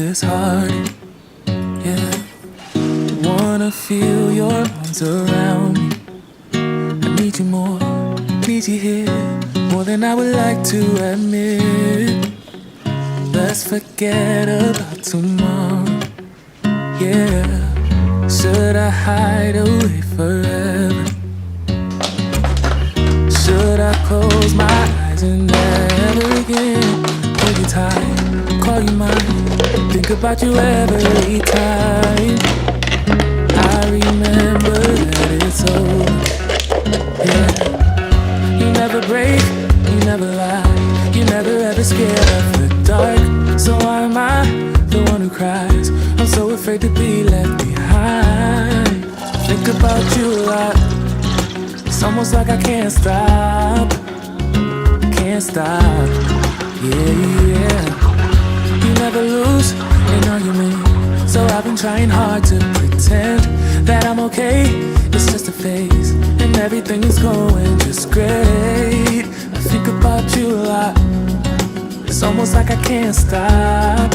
this hard, yeah. Wanna feel your arms around me. I need you more, need you here, more than I would like to admit. Let's forget about tomorrow, yeah. Should I hide away forever? Should I close my eyes and never again hold you tight, call you mine, think about you every time? I remember that it's over, yeah. You never break, you never lie, you never ever scared of the dark. So why am I the one who cries? I'm so afraid to be left behind. Think about you a lot, it's almost like I can't stop, can't stop, yeah. You never lose an argument, so I've been trying hard to pretend that I'm okay. It's just a phase, and everything is going just great. I think about you a lot, it's almost like I can't stop,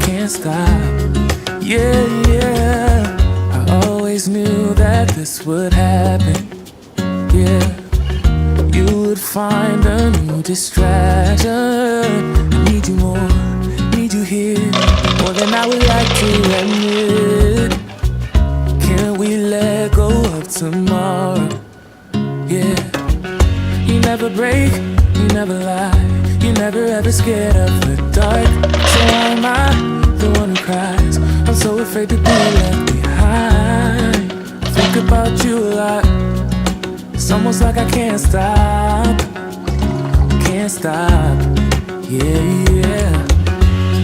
can't stop, yeah, yeah. I always knew that this would happen, yeah. You would find a new distraction. I need you more, need you here, more than I would like to admit. Can we let go of tomorrow, yeah. You never break, you never lie, you never ever scared of the dark. So why am I the one who cries? I'm so afraid to be left behind. Think about you a lot, it's almost like I can't stop, can't stop, yeah, yeah.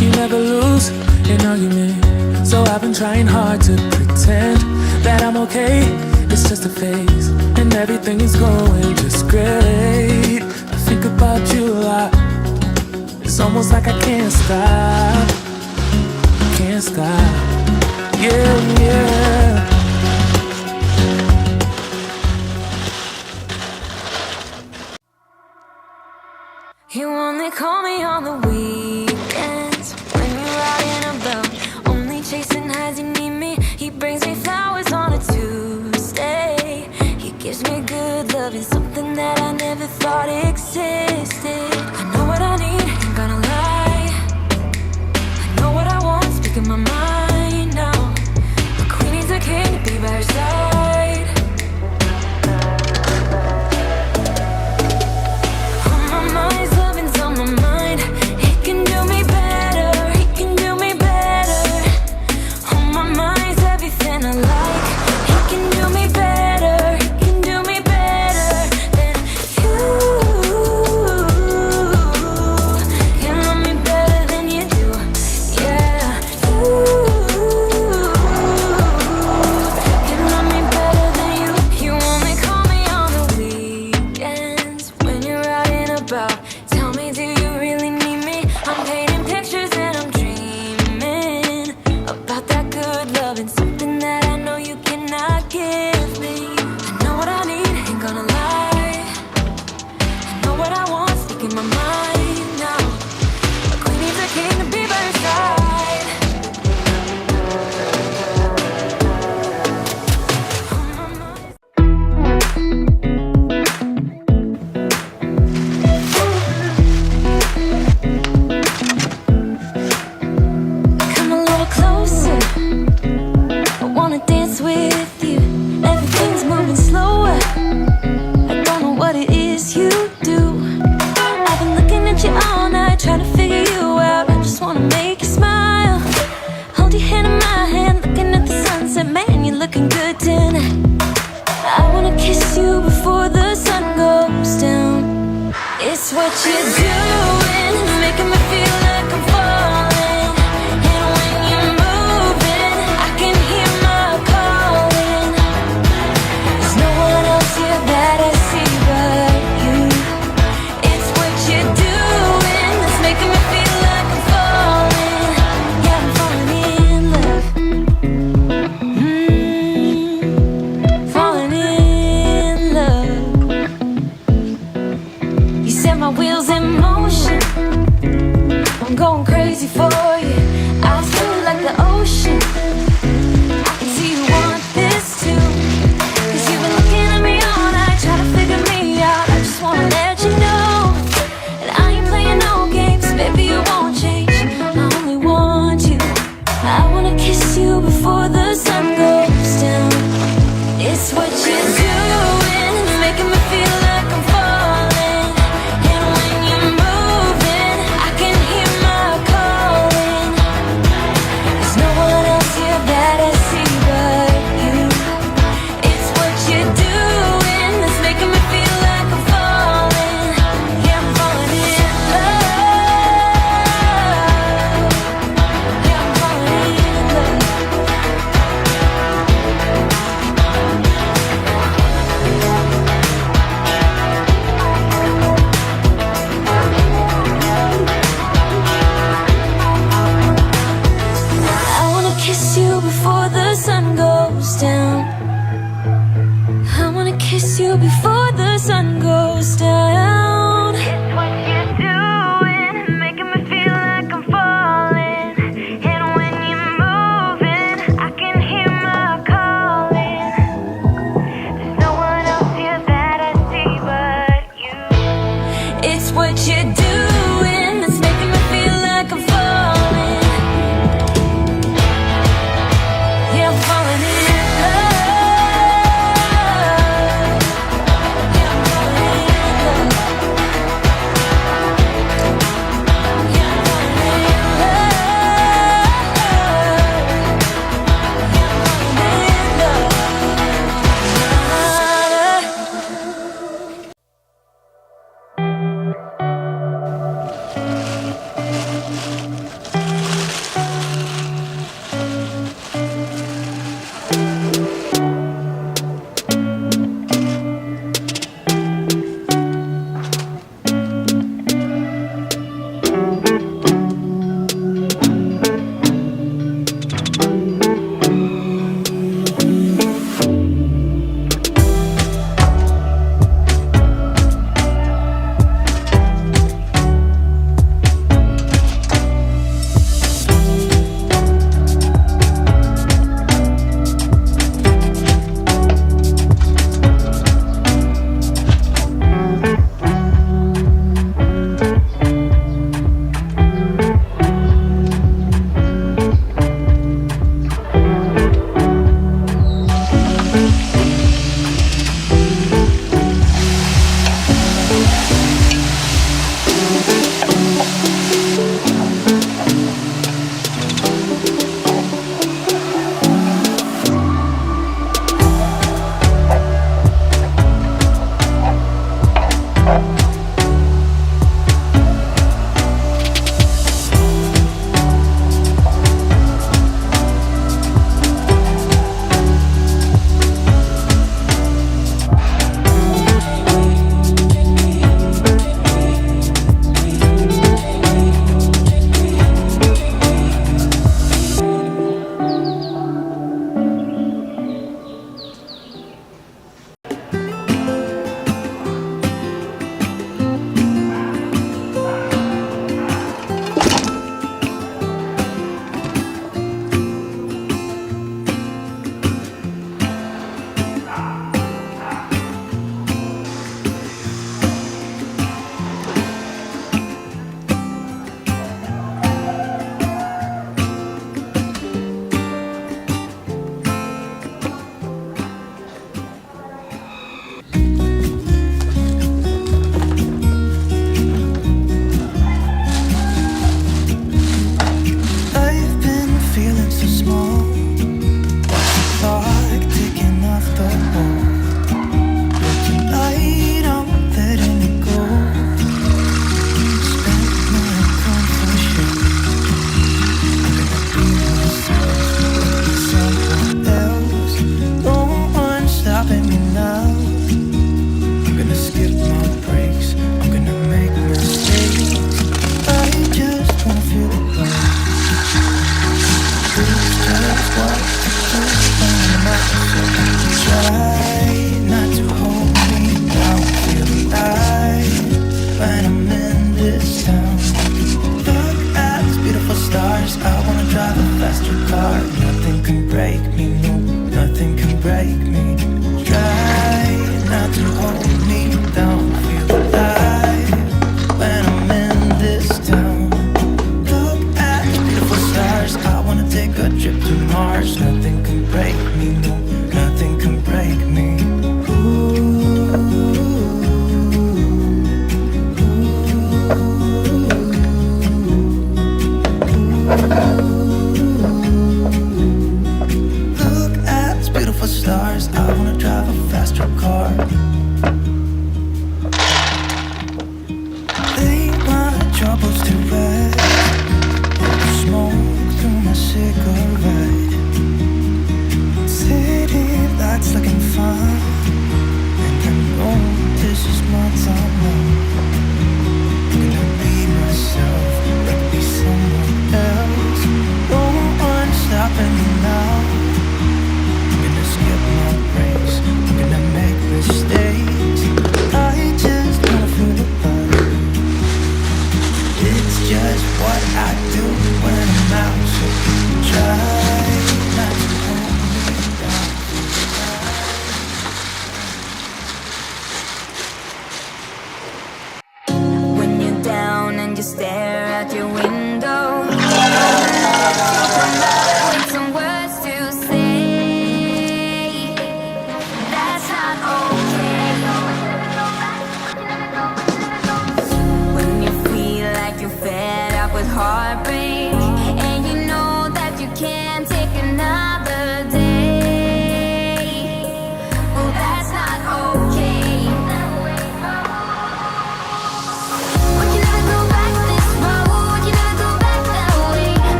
You never lose an argument, so I've been trying hard to pretend that I'm okay. It's just a phase, and everything is going just great. I think about you a lot, it's almost like I can't stop, can't stop, yeah, yeah. You only call me on the weekends when you're out and about, only chasing highs. You need me. He brings me flowers on a Tuesday. He gives me good love and something that I never thought existed. I know what I need, ain't gonna lie. I know what I want, speaking my mind now. The queen needs a king to be by her side. my wheels in motion. I'm going crazy for you. It's what you're doing.